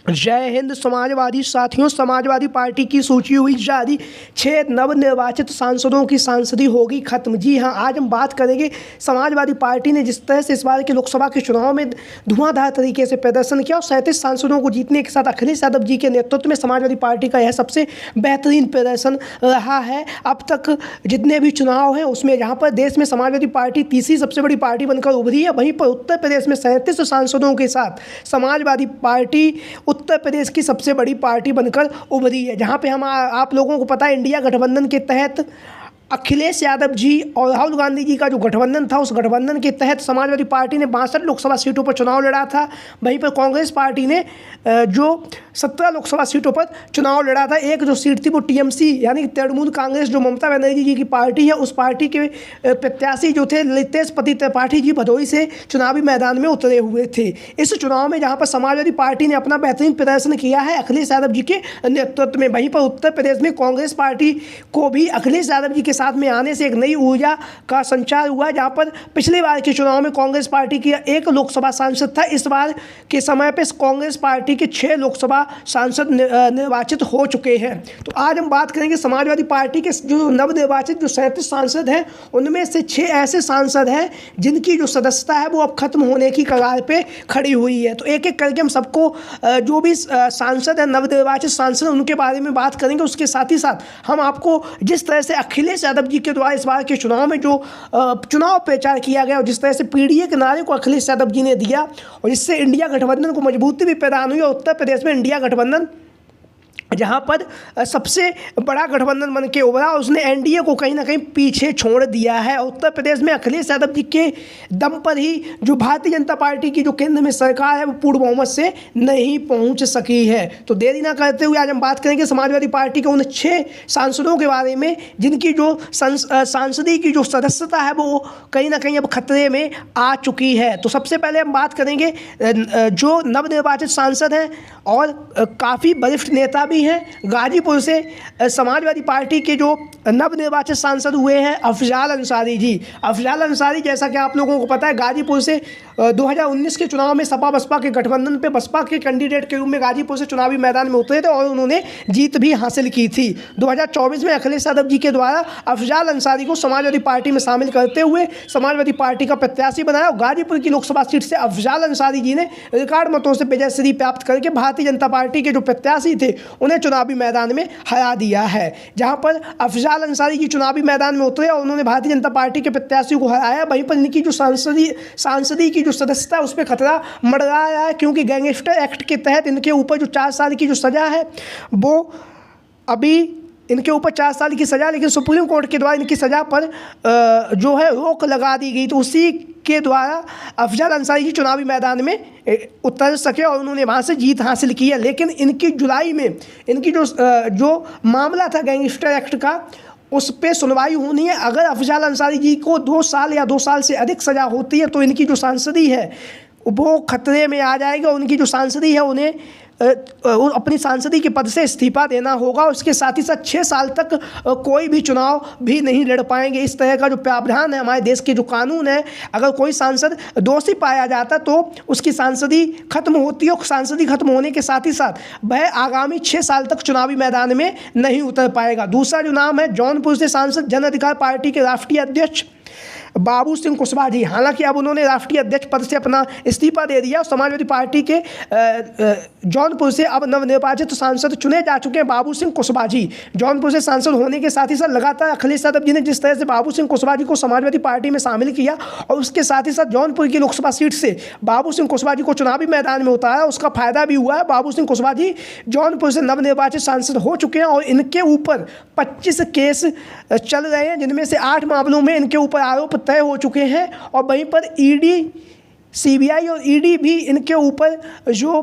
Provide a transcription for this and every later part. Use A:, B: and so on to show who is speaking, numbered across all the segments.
A: जय हिंद समाजवादी साथियों, समाजवादी पार्टी की सूची हुई जारी। 6 नवनिर्वाचित सांसदों की सांसदी होगी खत्म। जी हाँ, आज हम बात करेंगे समाजवादी पार्टी ने जिस तरह से इस बार के लोकसभा के चुनाव में धुआंधार तरीके से प्रदर्शन किया और 37 सांसदों को जीतने के साथ अखिलेश यादव जी के नेतृत्व में समाजवादी पार्टी का यह सबसे बेहतरीन प्रदर्शन रहा है अब तक जितने भी चुनाव हैं उसमें। जहाँ पर देश में समाजवादी पार्टी तीसरी सबसे बड़ी पार्टी बनकर उभरी है, वहीं पर उत्तर प्रदेश में 37 सांसदों के साथ समाजवादी पार्टी उत्तर प्रदेश की सबसे बड़ी पार्टी बनकर उभरी है। जहां पे हम आप लोगों को पता है, इंडिया गठबंधन के तहत अखिलेश यादव जी और राहुल गांधी जी का जो गठबंधन था, उस गठबंधन के तहत समाजवादी पार्टी ने 62 लोकसभा सीटों पर चुनाव लड़ा था। वहीं पर कांग्रेस पार्टी ने जो 17 लोकसभा सीटों पर चुनाव लड़ा था। एक जो सीट थी वो टीएमसी यानी कि तृणमूल कांग्रेस, जो ममता बनर्जी जी की पार्टी है, उस पार्टी के प्रत्याशी जो थे तेजपति त्रिपाठी जी भदोही से चुनावी मैदान में उतरे हुए थे। इस चुनाव में जहाँ पर समाजवादी पार्टी ने अपना बेहतरीन प्रदर्शन किया है अखिलेश यादव जी के नेतृत्व में, वहीं पर उत्तर प्रदेश में कांग्रेस पार्टी को भी अखिलेश यादव जी के साथ में आने से एक नई ऊर्जा का संचार हुआ। जहां पर पिछली बार के चुनाव में कांग्रेस पार्टी की एक लोकसभा सांसद था, इस बार के समय पे कांग्रेस पार्टी के 6 लोकसभा सांसद निर्वाचित हो चुके हैं। तो आज हम बात करेंगे समाजवादी पार्टी के जो नवनिर्वाचित जो 37 सांसद हैं, उनमें से 6 ऐसे सांसद हैं जिनकी जो सदस्यता है वो अब खत्म होने की कगार पे खड़ी हुई है। तो एक एक करके हम सबको जो भी सांसद हैं, नवनिर्वाचित सांसद, उनके बारे में बात करेंगे। उसके साथ ही साथ हम आपको जिस तरह से अखिलेश यादव जी के द्वारा इस बार के चुनाव में जो चुनाव प्रचार किया गया और जिस तरह से पीडीए के नारे को अखिलेश यादव जी ने दिया और इससे इंडिया गठबंधन को मजबूती भी प्रदान हुई और उत्तर प्रदेश में इंडिया गठबंधन जहाँ पर सबसे बड़ा गठबंधन बन के उभरा, उसने एनडीए को कहीं ना कहीं पीछे छोड़ दिया है। उत्तर प्रदेश में अखिलेश यादव जी के दम पर ही जो भारतीय जनता पार्टी की जो केंद्र में सरकार है वो पूर्ण बहुमत से नहीं पहुँच सकी है। तो देरी ना करते हुए आज हम बात करेंगे समाजवादी पार्टी के उन 6 सांसदों के बारे में जिनकी जो सांसदी की जो सदस्यता है वो कहीं ना कहीं अब खतरे में आ चुकी है। तो सबसे पहले हम बात करेंगे जो नवनिर्वाचित सांसद हैं और काफ़ी वरिष्ठ नेता भी हैं। गाजीपुर से समाजवादी पार्टी के जो नवनिर्वाचित सांसद हुए हैं अफजाल अंसारी जी। अफजाल अंसारी, जैसा कि आप लोगों को पता है, गाजीपुर से 2019 के चुनाव में सपा बसपा के गठबंधन पे बसपा के कैंडिडेट के रूप में गाजीपुर से चुनावी मैदान में उतरे थे और उन्होंने जीत भी हासिल की थी। 2024 में अखिलेश यादव जी के द्वारा अफजाल अंसारी को समाजवादी पार्टी में शामिल करते हुए समाजवादी पार्टी का प्रत्याशी बनाया और गाजीपुर की लोकसभा सीट से अफजाल अंसारी जी ने रिकॉर्ड मतों से विजयश्री प्राप्त करके भारतीय जनता पार्टी के जो प्रत्याशी थे उन्हें चुनावी मैदान में हरा दिया है। जहां पर अफजाल अंसारी जी चुनावी मैदान में उतरे और उन्होंने भारतीय जनता पार्टी के प्रत्याशी को हराया, वहीं पर इनकी जो सांसदी की जो सदस्यता है उस पर खतरा मंडरा रहा है, क्योंकि गैंगस्टर एक्ट के तहत इनके ऊपर जो 4 साल की जो सज़ा है वो अभी इनके ऊपर 4 साल की सज़ा, लेकिन सुप्रीम कोर्ट के द्वारा इनकी सज़ा पर जो है रोक लगा दी गई। तो उसी के द्वारा अफजाल अंसारी जी चुनावी मैदान में उतर सके और उन्होंने वहाँ से जीत हासिल की है। लेकिन इनकी जुलाई में इनकी जो मामला था गैंगस्टर एक्ट का, उस पर सुनवाई होनी है। अगर अफजाल अंसारी जी को 2 साल या 2 साल से अधिक सज़ा होती है तो इनकी जो सांसदी है वो खतरे में आ जाएगा। उनकी जो सांसदी है उन्हें अपनी सांसदी के पद से इस्तीफा देना होगा। उसके साथ ही साथ 6 साल तक कोई भी चुनाव भी नहीं लड़ पाएंगे। इस तरह का जो प्रावधान है हमारे देश के जो कानून है, अगर कोई सांसद दोषी पाया जाता तो उसकी सांसदी खत्म होती है और सांसदी खत्म होने के साथ ही साथ वह आगामी 6 साल तक चुनावी मैदान में नहीं उतर पाएगा। दूसरा जो नाम है, जौनपुर से सांसद जन अधिकार पार्टी के राष्ट्रीय अध्यक्ष बाबू सिंह कुशवाहा जी। हालांकि अब उन्होंने राष्ट्रीय अध्यक्ष पद से अपना इस्तीफा दे दिया। समाजवादी पार्टी के जौनपुर से अब नवनिर्वाचित सांसद चुने जा चुके हैं बाबू सिंह कुशवाहा जी। जौनपुर से सांसद होने के साथ ही साथ लगातार अखिलेश यादव जी ने जिस तरह से बाबू सिंह कुशवाहा जी को समाजवादी पार्टी में शामिल किया और उसके साथ ही साथ जौनपुर की लोकसभा सीट से बाबू सिंह कुशवाहा जी को चुनावी मैदान में उतारा, उसका फायदा भी हुआ है। बाबू सिंह कुशवाहा जी जौनपुर से नवनिर्वाचित सांसद हो चुके हैं और इनके ऊपर 25 केस चल रहे हैं, जिनमें से 8 मामलों में इनके ऊपर आरोप तय हो चुके हैं और वहीं पर ईडी, सीबीआई और ईडी भी इनके ऊपर जो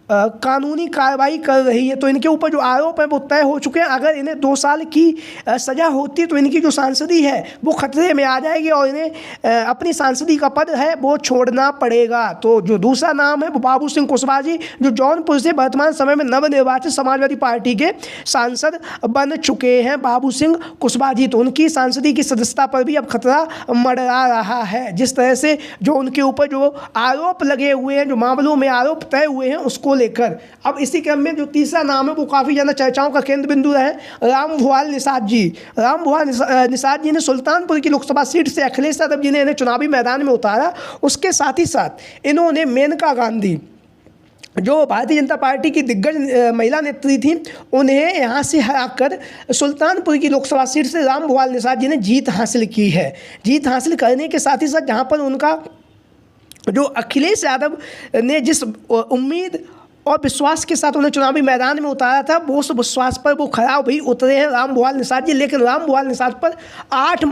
A: कानूनी कार्रवाई कर रही है। तो इनके ऊपर जो आरोप है वो तय हो चुके हैं। अगर इन्हें 2 साल की सज़ा होती है तो इनकी जो सांसदी है वो खतरे में आ जाएगी और इन्हें अपनी सांसदी का पद है वो छोड़ना पड़ेगा। तो जो दूसरा नाम है वो बाबू सिंह कुशवाहा जी, जो जौनपुर से वर्तमान समय में नवनिर्वाचित समाजवादी पार्टी के सांसद बन चुके हैं, बाबू सिंह कुशवाहा जी। तो उनकी सांसदी की सदस्यता पर भी अब खतरा मंडरा रहा है। जिस तरह से जो उनके ऊपर जो आरोप लगे हुए हैं, जो मामलों में आरोप तय हुए हैं, उसको लेकर। अब इसी क्रम में जो तीसरा नाम है वो काफ़ी ज़्यादा चर्चाओं का केंद्र बिंदु रहे, रामभुआल निषाद जी। रामभुआल निषाद जी ने सुल्तानपुर की लोकसभा सीट से अखिलेश यादव जी ने इन्हें चुनावी मैदान में उतारा। उसके साथ ही साथ इन्होंने मेनका गांधी जो भारतीय जनता पार्टी की दिग्गज महिला नेत्री थी, उन्हें यहाँ से हराकर सुल्तानपुर की लोकसभा सीट से रामभुआल निषाद जी ने जीत हासिल की है। जीत हासिल करने के साथ ही साथ जहाँ पर उनका जो अखिलेश यादव ने जिस उम्मीद और विश्वास के साथ उन्हें चुनावी मैदान में उतारा था, वो उस विश्वास पर वो खरा भी उतरे हैं रामभुआल निषाद जी। लेकिन रामभुआल निषाद पर 8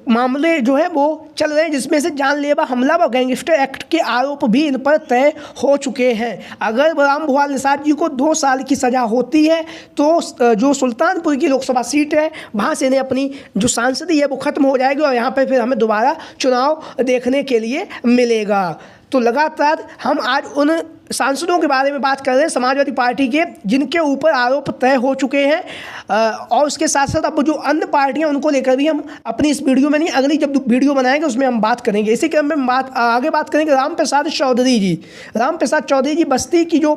A: मामले जो है वो चल रहे हैं, जिसमें से जानलेवा हमला व गैंगस्टर एक्ट के आरोप भी इन पर तय हो चुके हैं। अगर रामभुआल निषाद जी को 2 साल की सज़ा होती है तो जो सुल्तानपुर की लोकसभा सीट है वहाँ से इन्हें अपनी जो सांसदी है वो ख़त्म हो जाएगी और यहाँ पर फिर हमें दोबारा चुनाव देखने के लिए मिलेगा। तो लगातार हम आज उन सांसदों के बारे में बात कर रहे हैं समाजवादी पार्टी के, जिनके ऊपर आरोप तय हो चुके हैं और उसके साथ साथ अब जो अन्य पार्टियां उनको लेकर भी हम अपनी इस वीडियो में नहीं, अगली जब वीडियो बनाएंगे उसमें हम बात करेंगे। इसी क्रम में आगे बात करेंगे रामप्रसाद चौधरी जी। रामप्रसाद चौधरी जी बस्ती की जो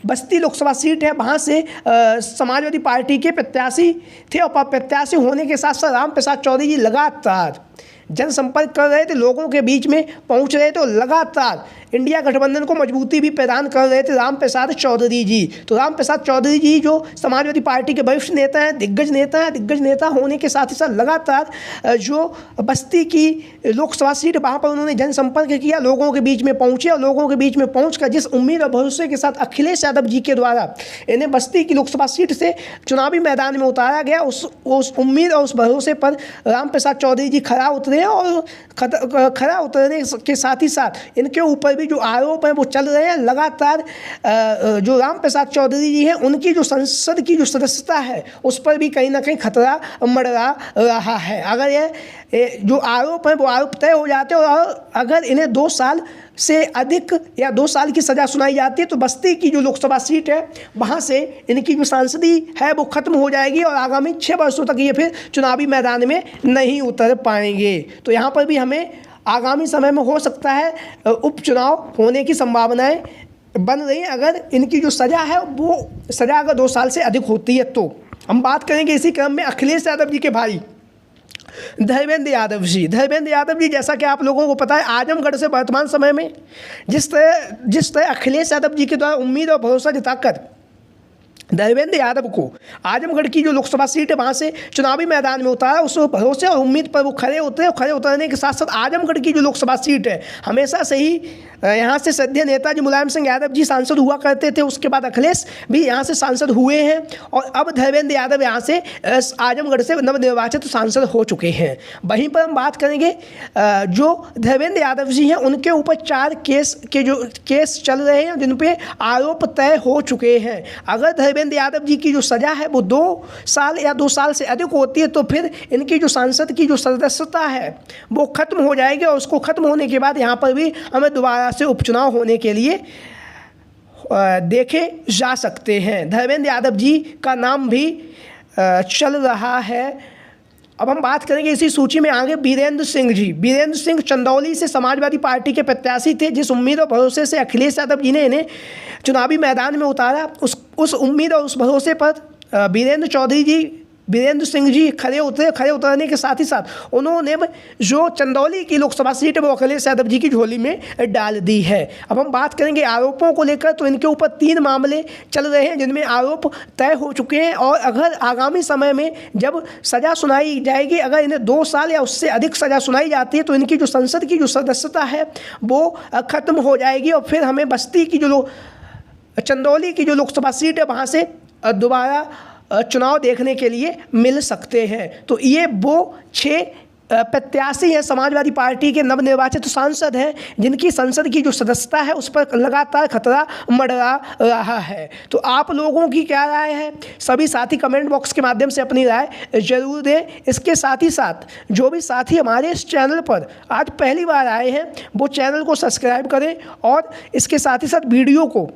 A: बस्ती लोकसभा सीट है वहाँ से समाजवादी पार्टी के प्रत्याशी थे और प्रत्याशी होने के साथ साथ रामप्रसाद चौधरी जी लगातार जनसंपर्क कर रहे थे, लोगों के बीच में पहुंच रहे थे और लगातार इंडिया गठबंधन को मजबूती भी प्रदान कर रहे थे रामप्रसाद चौधरी जी। तो रामप्रसाद चौधरी जी जो समाजवादी पार्टी के वरिष्ठ नेता हैं, दिग्गज नेता होने के साथ ही साथ लगातार जो बस्ती की लोकसभा सीट वहाँ पर उन्होंने जनसंपर्क किया, लोगों के बीच में पहुँचे और लोगों के बीच में पहुँचकर जिस उम्मीद और भरोसे के साथ अखिलेश यादव जी के द्वारा इन्हें बस्ती की लोकसभा सीट से चुनावी मैदान में उतारा गया, उस उम्मीद और उस भरोसे पर रामप्रसाद चौधरी जी खरा उतरे और खरा उतरने के साथ ही साथ इनके ऊपर भी जो आरोप हैं वो चल रहे हैं। लगातार जो रामप्रसाद चौधरी जी हैं उनकी जो संसद की जो सदस्यता है उस पर भी कहीं ना कहीं खतरा मंडरा रहा है। अगर ये जो आरोप हैं वो आरोप तय हो जाते हैं और अगर इन्हें 2 साल से अधिक या 2 साल की सज़ा सुनाई जाती है तो बस्ती की जो लोकसभा सीट है वहाँ से इनकी जो सांसदी है वो ख़त्म हो जाएगी और आगामी 6 वर्षों तक ये फिर चुनावी मैदान में नहीं उतर पाएंगे। तो यहाँ पर भी हमें आगामी समय में हो सकता है उपचुनाव होने की संभावनाएं बन रही हैं अगर इनकी जो सज़ा है वो सज़ा अगर 2 साल से अधिक होती है। तो हम बात करेंगे इसी क्रम में अखिलेश यादव जी के भाई धर्मेंद्र यादव जी। धर्मेंद्र यादव जी जैसा कि आप लोगों को पता है आजमगढ़ से वर्तमान समय में जिस तरह अखिलेश यादव जी के द्वारा उम्मीद और भरोसा जताकर धर्मेंद्र यादव को आजमगढ़ की जो लोकसभा सीट है वहाँ से चुनावी मैदान में उतारा, उस भरोसे और उम्मीद पर वो खड़े उतरे और खड़े उतरने के साथ साथ आजमगढ़ की जो लोकसभा सीट है हमेशा से ही यहाँ से सद्य नेताजी मुलायम सिंह यादव जी सांसद हुआ करते थे, उसके बाद अखिलेश भी यहाँ से सांसद हुए हैं और अब धर्मेंद्र यादव यहाँ से आजमगढ़ से नवनिर्वाचित सांसद हो चुके हैं। वहीं पर हम बात करेंगे जो धर्मेंद्र यादव जी हैं उनके ऊपर 4 केस चल रहे हैं जिन पे आरोप तय हो चुके हैं। अगर धर्मेंद्र यादव जी की जो सज़ा है वो 2 साल या 2 साल से अधिक होती है तो फिर इनकी जो सांसद की जो सदस्यता है वो ख़त्म हो जाएगी और उसको ख़त्म होने के बाद यहाँ पर भी हमें दोबारा से उपचुनाव होने के लिए देखे जा सकते हैं। धर्मेंद्र यादव जी का नाम भी चल रहा है। अब हम बात करेंगे इसी सूची में आगे वीरेंद्र सिंह जी। वीरेंद्र सिंह चंदौली से समाजवादी पार्टी के प्रत्याशी थे, जिस उम्मीद और भरोसे से अखिलेश यादव जी ने इन्हें चुनावी मैदान में उतारा उस उम्मीद और उस भरोसे पर वीरेंद्र सिंह जी खड़े उतरने के साथ ही साथ उन्होंने जो चंदौली की लोकसभा सीट है वो अखिलेश यादव जी की झोली में डाल दी है। अब हम बात करेंगे आरोपों को लेकर तो इनके ऊपर 3 मामले चल रहे हैं जिनमें आरोप तय हो चुके हैं और अगर आगामी समय में जब सज़ा सुनाई जाएगी, अगर इन्हें 2 साल या उससे अधिक सज़ा सुनाई जाती है तो इनकी जो संसद की जो सदस्यता है वो ख़त्म हो जाएगी और फिर हमें बस्ती की जो चंदौली की जो लोकसभा सीट है वहाँ से दोबारा चुनाव देखने के लिए मिल सकते हैं। तो ये वो 6 प्रत्याशी हैं समाजवादी पार्टी के नवनिर्वाचित सांसद हैं जिनकी संसद की जो सदस्यता है उस पर लगातार खतरा मंडरा रहा है। तो आप लोगों की क्या राय है? सभी साथी कमेंट बॉक्स के माध्यम से अपनी राय जरूर दें। इसके साथ ही साथ जो भी साथी हमारे इस चैनल पर आज पहली बार आए हैं वो चैनल को सब्सक्राइब करें और इसके साथ ही साथ वीडियो को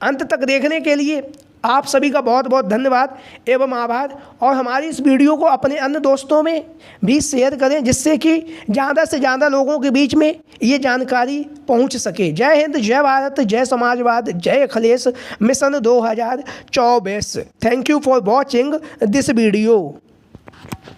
A: अंत तक देखने के लिए आप सभी का बहुत बहुत धन्यवाद एवं आभार। और हमारी इस वीडियो को अपने अन्य दोस्तों में भी शेयर करें, जिससे कि ज़्यादा से ज़्यादा लोगों के बीच में ये जानकारी पहुंच सके। जय हिंद, जय भारत, जय समाजवाद, जय Akhilesh mission 2024। Thank you for watching this video.